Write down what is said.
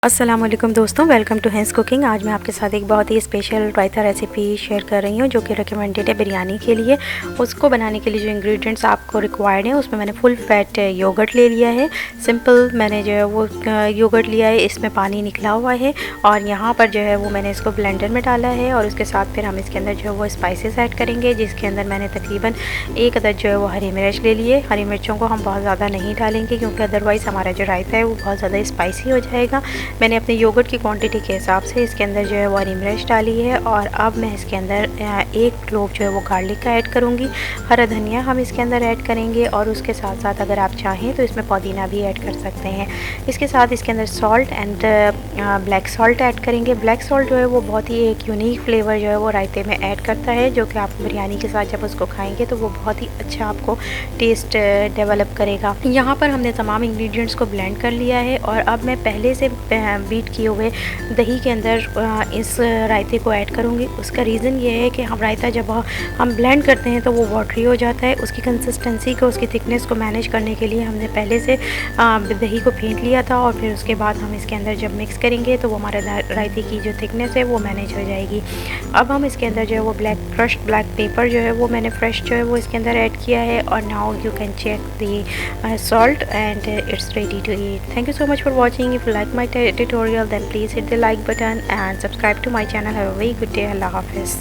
अस्सलाम वालेकुम दोस्तों, वेलकम टू हिंज कुकिंग। आज मैं आपके साथ एक बहुत ही स्पेशल रायता रेसिपी शेयर कर रही हूँ जो कि रिकमेंडेड है बिरयानी के लिए। उसको बनाने के लिए जो इंग्रेडिएंट्स आपको रिक्वायर्ड हैं उसमें मैंने फुल फैट योगर्ट ले लिया है। सिंपल मैंने जो है वो योगर्ट लिया है, इसमें पानी निकला हुआ है और यहाँ पर जो है वो मैंने इसको ब्लेंडर में डाला है। और उसके साथ फिर हम इसके अंदर जो है वो स्पाइसेस ऐड करेंगे, जिसके अंदर मैंने तकरीबन 1 अदद जो है वो हरी मिर्च ले लिए। हरी मिर्चों को हम बहुत ज़्यादा नहीं डालेंगे क्योंकि अदरवाइज़ हमारा जो रायता है वो बहुत ज़्यादा स्पाइसी हो जाएगा। मैंने अपने योगर्ट की क्वांटिटी के हिसाब से इसके अंदर जो है वो हरी मिर्च डाली है। और अब मैं इसके अंदर 1 क्लोव जो है वो गार्लिक का ऐड करूँगी। हरा धनिया हम इसके अंदर ऐड करेंगे और उसके साथ साथ अगर आप चाहें तो इसमें पुदीना भी ऐड कर सकते हैं। इसके साथ इसके अंदर salt and black salt add करेंगे। ब्लैक सॉल्ट जो है वो बहुत ही एक यूनिक फ्लेवर जो है वो रायते में ऐड करता है, जो कि आप बिरयानी के साथ जब उसको खाएँगे तो वो बहुत ही अच्छा आपको टेस्ट डेवलप करेगा। यहाँ पर हमने तमाम इंग्रेडिएंट्स को ब्लेंड कर लिया है और अब मैं पहले से बीट किए हुए दही के अंदर इस रायते को ऐड करूँगी। उसका रीज़न ये है कि हम रायता जब हम ब्लेंड करते हैं तो वो वाटरी हो जाता है। उसकी कंसिस्टेंसी को, उसकी थिकनेस को मैनेज करने के लिए हमने पहले से दही को फेंट लिया था और फिर उसके बाद हम इसके अंदर जब मिक्स करेंगे तो वो हमारे रायते की जो थिकनेस है वो मैनेज हो जाएगी। अब हम इसके अंदर जो है वो क्रश्ड ब्लैक पेपर जो है वो मैंने फ्रेश जो है वो इसके अंदर ऐड किया है। और now you can check the salt and it's ready to eat. Thank you so much for watching. If you like my tutorial then please hit the like button and subscribe to my channel. Have a very good day. Allah Hafiz.